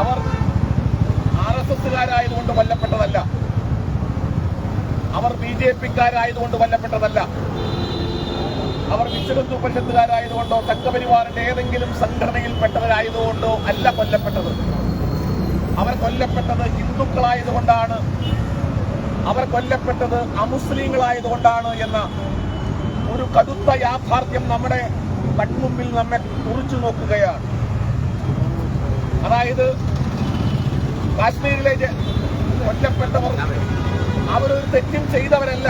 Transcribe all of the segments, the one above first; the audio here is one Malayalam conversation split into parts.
അവർ RSSകാരായതുകൊണ്ട് കൊല്ലപ്പെട്ടതല്ല, അവർ BJPക്കാരായതുകൊണ്ട് കൊല്ലപ്പെട്ടതല്ല, അവർ വിശ്വഹിന്ദു പരിഷത്തുകാരായതുകൊണ്ടോ സംഘപരിവാറിന്റെ ഏതെങ്കിലും സംഘടനയിൽപ്പെട്ടവരായതുകൊണ്ടോ അല്ല കൊല്ലപ്പെട്ടത്. അവർ കൊല്ലപ്പെട്ടത് ഹിന്ദുക്കളായതുകൊണ്ടാണ്, അവർ കൊല്ലപ്പെട്ടത് അമുസ്ലിങ്ങളായതുകൊണ്ടാണ് എന്ന ഒരു കടുത്ത യാഥാർത്ഥ്യം നമ്മുടെ കൺമുമ്പിൽ നമ്മെ കുറിച്ചു നോക്കുകയാണ്. അതായത് കാശ്മീരിലെ കൊല്ലപ്പെട്ടവർ അവരൊരു തെറ്റും ചെയ്തവരല്ല.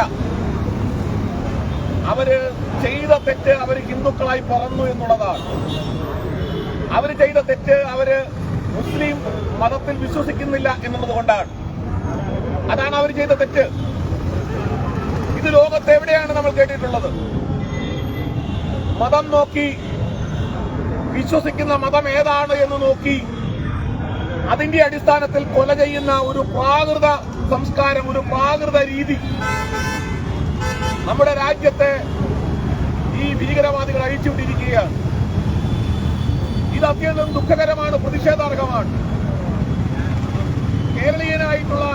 അവര് ചെയ്ത തെറ്റ് അവർ ഹിന്ദുക്കളായി പറന്നു എന്നുള്ളതാണ്. അവർ ചെയ്ത തെറ്റ് അവര് മുസ്ലിം മതത്തിൽ വിശ്വസിക്കുന്നില്ല എന്നുള്ളത് കൊണ്ടാണ്. അതാണ് അവർ ചെയ്ത തെറ്റ്. ഇത് ലോകത്ത് എവിടെയാണ് നമ്മൾ കേട്ടിട്ടുള്ളത്? മതം നോക്കി, വിശ്വസിക്കുന്ന മതം ഏതാണ് എന്ന് നോക്കി അതിന്റെ അടിസ്ഥാനത്തിൽ കൊല ചെയ്യുന്ന ഒരു പ്രാകൃത സംസ്കാരം, ഒരു പ്രാകൃത രീതി നമ്മുടെ രാജ്യത്തെ ഈ ഭീകരവാദികൾ അഴിച്ചുവിട്ടിരിക്കുകയാണ്. ഇത് അത്യന്തം ദുഃഖകരമാണ്, പ്രതിഷേധാർഹമാണ്. കേരളീയനായിട്ടുള്ള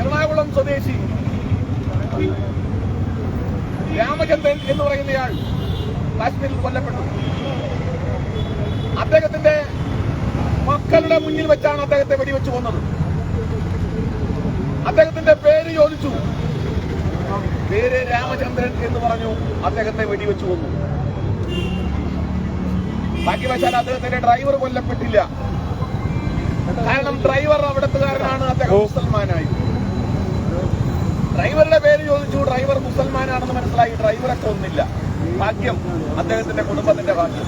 എറണാകുളം സ്വദേശി രാമചന്ദ്രൻ എന്ന് പറയുന്നയാൾ കാശ്മീരിൽ കൊല്ലപ്പെട്ടു. അദ്ദേഹത്തിന്റെ മക്കളുടെ മുന്നിൽ വെച്ചാണ് അദ്ദേഹത്തെ വെടിവെച്ച് കൊന്നത്. അദ്ദേഹത്തിന്റെ പേര് ചോദിച്ചു, പേര് രാമചന്ദ്രൻ എന്ന് പറഞ്ഞു, അദ്ദേഹത്തെ വെടിവെച്ച് കൊന്നു. ഭാഗ്യവശാൽ അദ്ദേഹത്തിന്റെ ഡ്രൈവർ കൊല്ലപ്പെട്ടില്ല. കാരണം ഡ്രൈവർ അവിടത്തുകാരനാണ്, അദ്ദേഹം മുസൽമാനായി. ഡ്രൈവറുടെ പേര് ചോദിച്ചു, ഡ്രൈവർ മുസൽമാനാണെന്ന് മനസ്സിലായി, ഡ്രൈവറെ കൊന്നില്ല. ഭാഗ്യം, അദ്ദേഹത്തിന്റെ കുടുംബത്തിന്റെ ഭാഗ്യം.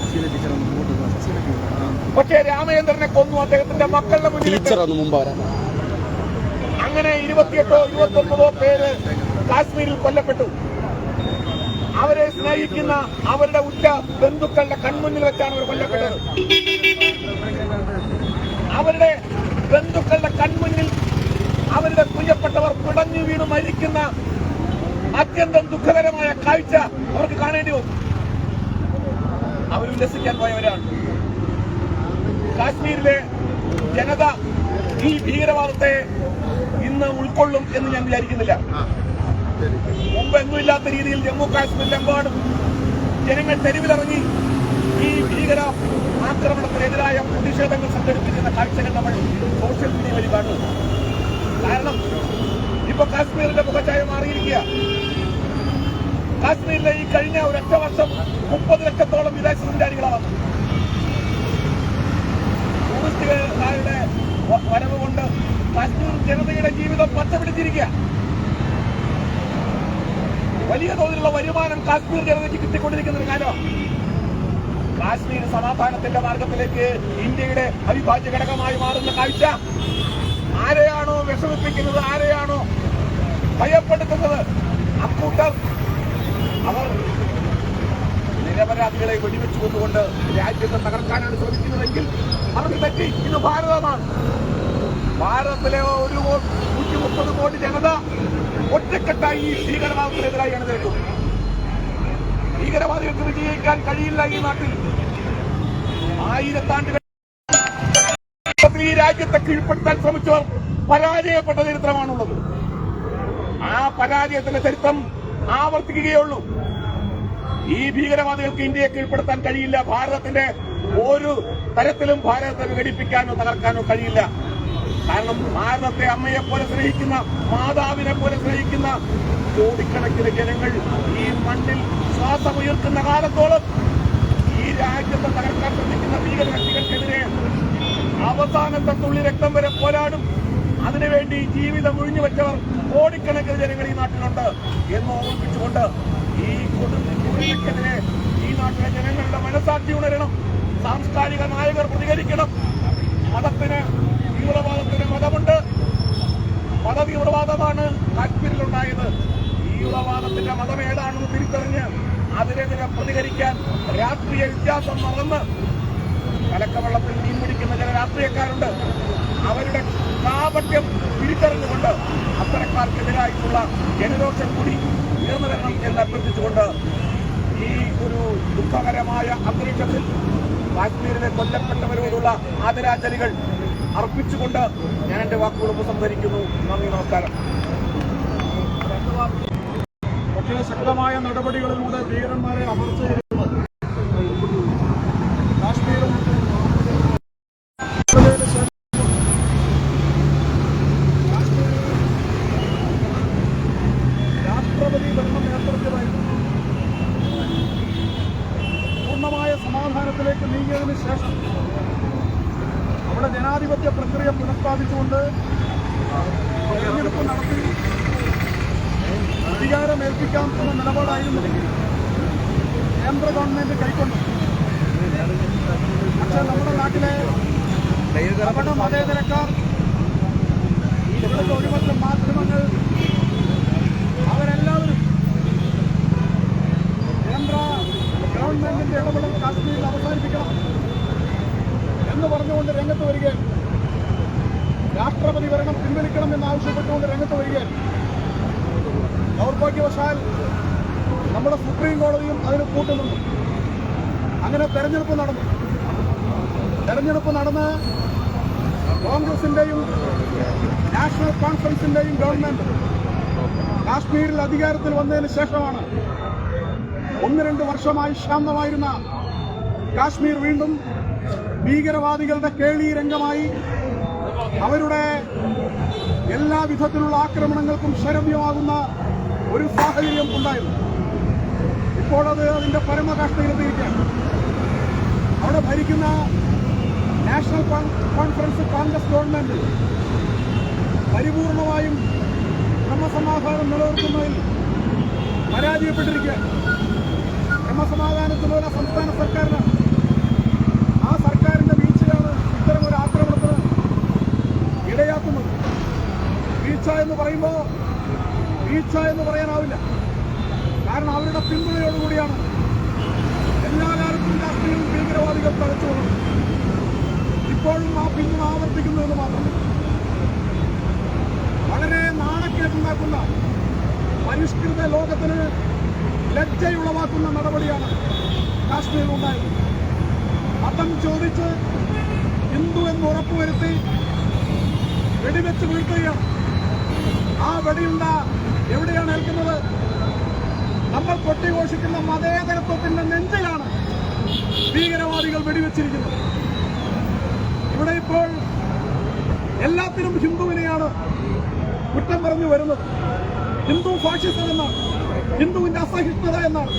പക്ഷേ രാമചന്ദ്രനെ കൊന്നു അദ്ദേഹത്തിന്റെ മക്കളുടെ മുന്നിൽ. അങ്ങനെ 28 29 പേര് കാശ്മീരിൽ കൊല്ലപ്പെട്ടു. അവരെ സ്നേഹിക്കുന്ന അവരുടെ ഉറ്റ ബന്ധുക്കളുടെ കൺമുന്നിൽ വെച്ചാണ് അവർ കൊല്ലപ്പെട്ടത്. അവരുടെ ബന്ധുക്കളുടെ കൺമുന്നിൽ അവരുടെ പ്രിയപ്പെട്ടവർ പിടഞ്ഞു വീണ് മരിക്കുന്ന അത്യന്തം ദുഃഖകരമായ കാഴ്ച അവർക്ക് കാണേണ്ടി വന്നു. അവർ ഉല്ലസിക്കാൻ പോയവരാണ്. കാശ്മീരിലെ ജനത ഈ ഭീകരവാദത്തെ ഇന്ന് ഉൾക്കൊള്ളും എന്ന് ഞാൻ വിചാരിക്കുന്നില്ല. മുമ്പെങ്ങുമില്ലാത്ത രീതിയിൽ ജമ്മു കാശ്മീരിലെമ്പാടും ജനങ്ങൾ തെരുവിലിറങ്ങി ഈ ഭീകര ആക്രമണത്തിനെതിരായ പ്രതിഷേധങ്ങൾ സംഘടിപ്പിക്കുന്ന കാഴ്ചകൾ നമ്മൾ സോഷ്യൽ മീഡിയ വഴി കാണുന്നു. കാരണം ഇപ്പൊ കാശ്മീരിന്റെ മുഖച്ഛായ മാറിയിരിക്കുക. കാശ്മീരിലെ ഈ കഴിഞ്ഞ ഒരൊറ്റ വർഷം 30 ലക്ഷത്തോളം വിദേശ സഞ്ചാരികളാണ് വന്നത്. ടൂറിസ്റ്റുകാരുടെ വരവ് കൊണ്ട് കാശ്മീർ ജനതയുടെ ജീവിതം പച്ചപിടിച്ചിരിക്കുക. വലിയ തോതിലുള്ള വരുമാനം കാശ്മീർ ജനതയ്ക്ക് കിട്ടിക്കൊണ്ടിരിക്കുന്ന ഒരു കാലമാണ്. കാശ്മീർ സമാധാനത്തിന്റെ മാർഗത്തിലേക്ക് ഇന്ത്യയുടെ അവിഭാജ്യ ഘടകമായി മാറുന്ന കാഴ്ച ആരെയാണോ വിഷമിപ്പിക്കുന്നത്, ആരെയാണോ ഭയപ്പെടുത്തുന്നത്, അക്കൂട്ടർ അവർ നിരപരാധികളെ വെടിവെച്ചു കൊണ്ടുകൊണ്ട് രാജ്യത്തെ തകർക്കാനാണ് ശ്രമിക്കുന്നതെങ്കിൽ അവർക്ക് തെറ്റി. ഇത് ഭാരതമാണ്. ഭാരതത്തിലെ 130 കോടി ജനത ഒറ്റക്കെട്ടായി ഈ ഭീകരവാദത്തിനെതിരായി അണിനിരക്കും. ഭീകരവാദികൾക്ക് വിജയിക്കാൻ കഴിയില്ല ഈ നാട്ടിൽ. 1000 ആണ്ടുകൾ ഈ രാജ്യത്തെ കീഴ്പ്പെടുത്താൻ ശ്രമിച്ചവർ പരാജയപ്പെട്ട ചരിത്രമാണുള്ളത്. ആ പരാജയത്തിന്റെ ചരിത്രം ആവർത്തിക്കുകയുള്ളൂ. ഈ ഭീകരവാദികൾക്ക് ഇന്ത്യയെ കീഴ്പ്പെടുത്താൻ കഴിയില്ല. ഭാരതത്തിന്റെ ഒരു തരത്തിലും ഭാരതത്തെ വിഘടിപ്പിക്കാനോ തകർക്കാനോ കഴിയില്ല. കാരണം ഭാരതത്തെ അമ്മയെ പോലെ സ്നേഹിക്കുന്ന, മാതാവിനെ പോലെ സ്നേഹിക്കുന്ന കോടിക്കണക്കിന് ജനങ്ങൾ ഈ മണ്ണിൽ ശ്വാസമുയർക്കുന്ന കാലത്തോളം ഈ രാജ്യത്തെ തകർക്കാൻ ശ്രമിക്കുന്ന ഭീകരശക്തികൾക്കെതിരെ അവസാനത്തെ തുള്ളി രക്തം വരെ പോരാടും. അതിനുവേണ്ടി ജീവിതം ഒഴിഞ്ഞു വെച്ചവർ കോടിക്കണക്കിന് ജനങ്ങൾ ഈ നാട്ടിലുണ്ട് എന്ന് ഓർമ്മിപ്പിച്ചുകൊണ്ട് ഈ കൊടുങ്കാറ്റിനെതിരെ ഈ നാട്ടിലെ ജനങ്ങളുടെ മനസാക്ഷി ഉണരണം. സാംസ്കാരിക നായകർ പ്രതികരിക്കണം. മതത്തിന്, തീവ്രവാദത്തിന് മതമുണ്ട്. മതതീവ്രവാദമാണ് കാശ്മീരിലുണ്ടായത്. തീവ്രവാദത്തിന്റെ മതം ഏതാണെന്ന് തിരിച്ചറിഞ്ഞ് അതിനെതിരെ പ്രതികരിക്കാൻ രാഷ്ട്രീയ വ്യത്യാസം മറന്ന് കലക്കവെള്ളത്തിൽ മീൻ പിടിക്കുന്ന ചില രാഷ്ട്രീയക്കാരുണ്ട്. അവരുടെ കാപട്യം തിരിച്ചറിഞ്ഞുകൊണ്ട് അത്തരക്കാർക്കെതിരായിട്ടുള്ള ജനരോഷം കൂടി ഉയർന്നു വരണം എന്ന് അഭ്യർത്ഥിച്ചുകൊണ്ട് ഈ ഒരു ദുഃഖകരമായ അന്തരീക്ഷത്തിൽ കാശ്മീരിലെ കൊല്ലപ്പെട്ടവരോടുള്ള ആദരാഞ്ജലികൾ അർപ്പിച്ചുകൊണ്ട് ഞാൻ എൻ്റെ വാക്കുകൾ ഉപസംഹരിക്കുന്നു. നന്ദി, നമസ്കാരം. പക്ഷേ ശക്തമായ നടപടികളിലൂടെ ഭീകരന്മാരെ അമർച്ച കാശ്മീരും രാഷ്ട്രപതി ഭരണം ഏർപ്പെടുത്തിയതായിരുന്നു. പൂർണ്ണമായ സമാധാനത്തിലേക്ക് നീങ്ങിയതിനു ശേഷം അവിടെ ജനാധിപത്യ പ്രക്രിയ പുനഃസ്ഥാപിച്ചുകൊണ്ട് തെരഞ്ഞെടുപ്പ് നടത്തി അധികാരമേൽപ്പിക്കാം എന്ന നിലപാടായിരുന്നു കേന്ദ്ര ഗവൺമെന്റ് കൈക്കൊണ്ടത്. പക്ഷേ നമ്മുടെ നാട്ടിലെ കപട മതേതരക്കാർ, ഇവിടുത്തെ ഒരുപറ്റം മാധ്യമങ്ങൾ, അവരെല്ലാവരും കേന്ദ്ര ഗവൺമെന്റിന്റെ ഇടപെടൽ കാശ്മീരിൽ അവസാനിപ്പിക്കണം എന്ന് പറഞ്ഞുകൊണ്ട് രംഗത്ത് വരികയാണ്. രാഷ്ട്രപതി ഭരണം പിൻവലിക്കണം എന്നാവശ്യപ്പെട്ടുകൊണ്ട് രംഗത്ത് വരികയാണ്. ദൗർഭാഗ്യവശാൽ നമ്മുടെ സുപ്രീം കോടതിയും അതിന് കൂട്ടുന്നുണ്ട്. അങ്ങനെ തെരഞ്ഞെടുപ്പ് നടന്ന് കോൺഗ്രസിന്റെയും നാഷണൽ കോൺഫറൻസിന്റെയും ഗവൺമെന്റ് കാശ്മീരിൽ അധികാരത്തിൽ വന്നതിന് ശേഷമാണ് 1-2 വർഷമായി ശാന്തമായിരുന്ന കാശ്മീർ വീണ്ടും ഭീകരവാദികളുടെ കേളി രംഗമായി അവരുടെ എല്ലാ വിധത്തിലുള്ള ആക്രമണങ്ങൾക്കും ശരവ്യമാകുന്ന ഒരു സാഹചര്യം ഉണ്ടായിരുന്നു. ഇപ്പോൾ അത് അതിന്റെ പരമകാഷ്ഠയിലെത്തിയിരിക്കുകയാണ്. അവിടെ ഭരിക്കുന്ന നാഷണൽ കോൺഫറൻസ് കോൺഗ്രസ് ഗവൺമെന്റ് പരിപൂർണമായും ക്രമസമാധാനം നിലനിർത്തുന്നതിൽ പരാജയപ്പെട്ടിരിക്കുകയാണ്. ക്രമസമാധാനത്തിലുള്ള സംസ്ഥാന സർക്കാരിനാണ്. ആ സർക്കാരിന്റെ വീഴ്ചയാണ് ഇത്തരമൊരു ആക്രമണത്തിന് ഇടയാക്കുന്നത്. വീഴ്ച എന്ന് പറയാനാവില്ല. കാരണം അവരുടെ പിന്തുണയോടുകൂടിയാണ് എല്ലാ കാലത്തും രാഷ്ട്രീയവും ഭീകരവാദികൾ തലച്ചുകൊള്ളുന്നത്. ഇപ്പോഴും ആ പിന്തുണ ആവർത്തിക്കുന്നു എന്ന് മാത്രമല്ല, വളരെ നാണക്കേടുണ്ടാക്കുന്ന, പരിഷ്കൃത ലോകത്തിന് ലജ്ജയുളവാക്കുന്ന നടപടിയാണ് കാശ്മീരിൽ ഉണ്ടായത്. മതം ചോദിച്ച് ഹിന്ദു എന്ന് ഉറപ്പുവരുത്തി വെടിവെച്ച് വീഴ്ത്തുകയാണ്. ആ വെടിയുണ്ട എവിടെയാണ് ഏൽക്കുന്നത്? നമ്മൾ കൊട്ടിഘോഷിക്കുന്ന മതേതരത്വത്തിന്റെ നെഞ്ചിലാണ് ഭീകരവാദികൾ വെടിവെച്ചിരിക്കുന്നത്. ഇവിടെ ഇപ്പോൾ എല്ലാത്തിനും ഹിന്ദുവിനെയാണ് കുറ്റം പറഞ്ഞു വരുന്നത്. ഹിന്ദു ഫാഷിസം എന്നാണ്, ഹിന്ദുവിന്റെ അസഹിഷ്ണുത എന്നാണ്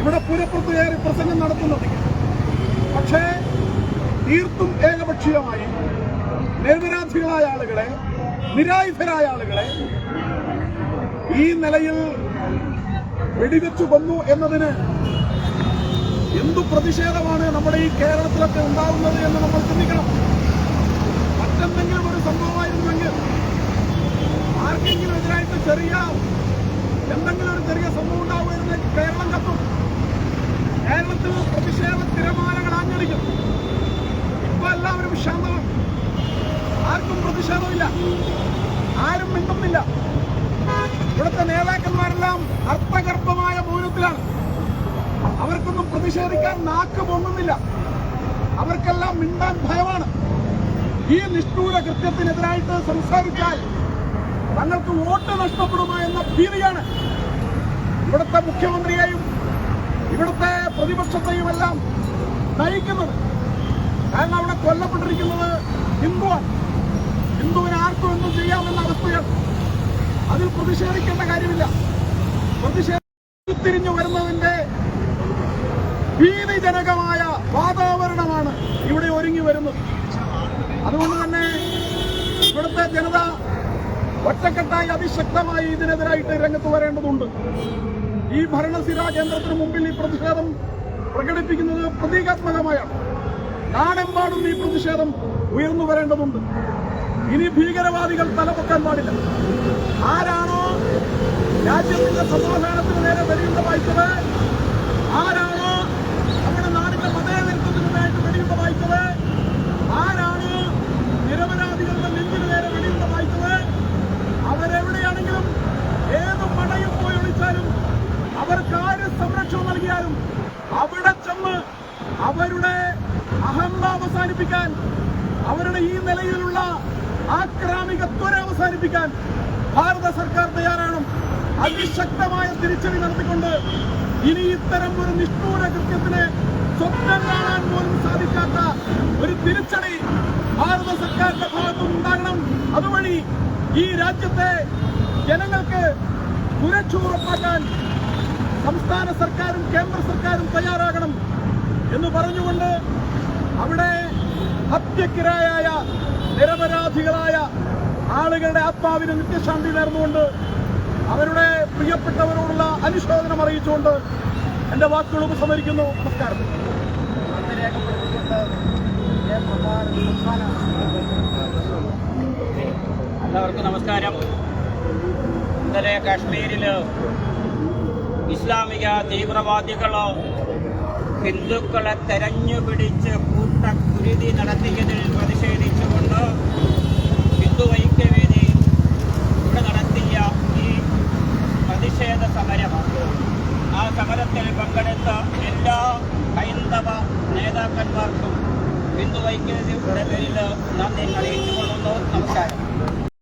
ഇവിടെ പുരപ്പുറത്ത് കയറി പ്രസംഗം നടത്തുന്നത്. പക്ഷേ തീർത്തും ഏകപക്ഷീയമായി നിരപരാധികളായ ആളുകളെ, നിരായുധരായ ആളുകളെ ഈ നിലയിൽ വെടിവെച്ചു കൊന്നു എന്നതിന് എന്തു പ്രതിഷേധമാണ് നമ്മുടെ ഈ കേരളത്തിലൊക്കെ ഉണ്ടാവുന്നത് എന്ന് നമ്മൾ ചിന്തിക്കണം. മറ്റെന്തെങ്കിലും ഒരു സംഭവമായിരുന്നുവെങ്കിൽ, ആർക്കെങ്കിലും എതിരായിട്ട് എന്തെങ്കിലും ഒരു ചെറിയ സംഭവം ഉണ്ടാവുമായിരുന്നെങ്കിൽ കേരളം കത്തും. കേരളത്തിൽ പ്രതിഷേധ തിരമാലകൾ ആഞ്ഞടിക്കും. ഇപ്പൊ എല്ലാവരും ശാന്തമാണ്. ആർക്കും പ്രതിഷേധമില്ല, ആരും മിണ്ടുന്നില്ല. ഇവിടുത്തെ നേതാക്കന്മാരെല്ലാം അർത്ഥഗർഭമായ മൗനത്തിലാണ്. അവർക്കൊന്നും പ്രതിഷേധിക്കാൻ നാക്ക് പൊങ്ങുന്നില്ല. അവർക്കെല്ലാം മിണ്ടാൻ ഭയമാണ്. ഈ നിഷ്ഠൂര കൃത്യത്തിനെതിരായിട്ട് സംസാരിച്ചാൽ തങ്ങൾക്ക് വോട്ട് നഷ്ടപ്പെടുമോ എന്ന ഭീതിയാണ് ഇവിടുത്തെ മുഖ്യമന്ത്രിയെയും ഇവിടുത്തെ പ്രതിപക്ഷത്തെയും എല്ലാം നയിക്കുന്നത്. കാരണം അവിടെ കൊല്ലപ്പെട്ടിരിക്കുന്നത് ഹിന്ദുവാണ്. ഹിന്ദുവിനെ ആർക്കും എന്തും ചെയ്യാമെന്ന അവസ്ഥയാണ്. അതിൽ പ്രതിഷേധിക്കേണ്ട കാര്യമില്ല. തിരിഞ്ഞു വരുന്നതിന്റെ ഭീതിജനകമായ വാതാവരണമാണ് ഇവിടെ ഒരുങ്ങി വരുന്നത്. അതുകൊണ്ട് തന്നെ ഇവിടുത്തെ ജനത ഒറ്റക്കെട്ടായി അതിശക്തമായി ഇതിനെതിരായിട്ട് രംഗത്ത് വരേണ്ടതുണ്ട്. ഈ ഭരണസിരാ കേന്ദ്രത്തിന് മുമ്പിൽ ഈ പ്രതിഷേധം പ്രകടിപ്പിക്കുന്നത് പ്രതീകാത്മകമായാണ്. നാടെമ്പാടും ഈ പ്രതിഷേധം ഉയർന്നു വരേണ്ടതുണ്ട്. ഇനി ഭീകരവാദികൾ തലപൊക്കാൻ പാടില്ല. ആരാണോ രാജ്യത്തിന്റെ സമാധാനത്തിന് നേരെ വെടിയുണ്ട വായിച്ചത്, ആരാണോ നമ്മുടെ നാടിന്റെ മതേതരത്വത്തിനായിട്ട് വെടിയുണ്ട വായിച്ചത്, ആരാണോ നിരപരാധികളുടെ നെഞ്ചിന് നേരെ വെടിയുണ്ട വായിച്ചത്, അവരെവിടെയാണെങ്കിലും ഏത് മടയിൽ പോയി ഒളിച്ചാലും അവർക്ക് ആര് സംരക്ഷണം നൽകിയാലും അവിടെ ചെന്ന് അവരുടെ അഹന്ത അവസാനിപ്പിക്കാൻ, അവരുടെ ഈ നിലയിലുള്ള ആക്രാമിക ത്വര അവസാനിപ്പിക്കാൻ ഭാരത സർക്കാർ തയ്യാറാണ്. അതിശക്തമായ തിരിച്ചടി നടത്തിക്കൊണ്ട് ഇനി ഇത്തരം ഒരു നിഷ്ഠൂര കൃത്യത്തിന് സ്വപ്നം കാണാൻ പോലും സാധിക്കാത്ത ഒരു തിരിച്ചടി ഭാരത സർക്കാരിന്റെ ഭാഗത്തും ഉണ്ടാകണം. അതുവഴി ഈ രാജ്യത്തെ ജനങ്ങൾക്ക് സുരക്ഷ ഉറപ്പാക്കാൻ സംസ്ഥാന സർക്കാരും കേന്ദ്ര സർക്കാരും തയ്യാറാകണം എന്ന് പറഞ്ഞുകൊണ്ട് അവിടെ ഹത്യക്കിരയായ നിരപരാധികളായ ആളുകളുടെ ആത്മാവിന് നിത്യശാന്തി നേർന്നുകൊണ്ട് അവരുടെ പ്രിയപ്പെട്ടവരോടുള്ള അനുശോചനം അറിയിച്ചുകൊണ്ട് എന്റെ വാക്കുകൾ ഉപസംഹരിക്കുന്നു. നമസ്കാരം. എല്ലാവർക്കും നമസ്കാരം. ഇന്നലെ കാശ്മീരിൽ ഇസ്ലാമിക തീവ്രവാദികൾ ഹിന്ദുക്കളെ തെരഞ്ഞുപിടിച്ച് കൂട്ടക്കുരുതി നടത്തിയതിൽ പ്രതിഷേധിച്ചുകൊണ്ട് ഹിന്ദു ഐക്യവേദി ഇവിടെ നടത്തിയ ഈ പ്രതിഷേധ സമരം, ആ സമരത്തിൽ പങ്കെടുത്ത എല്ലാ ഹൈന്ദവ നേതാക്കന്മാർക്കും ഹിന്ദു ഐക്യവേദിയുടെ പേരിൽ നന്ദി അറിയിച്ചുകൊള്ളുന്നു. നമസ്കാരം.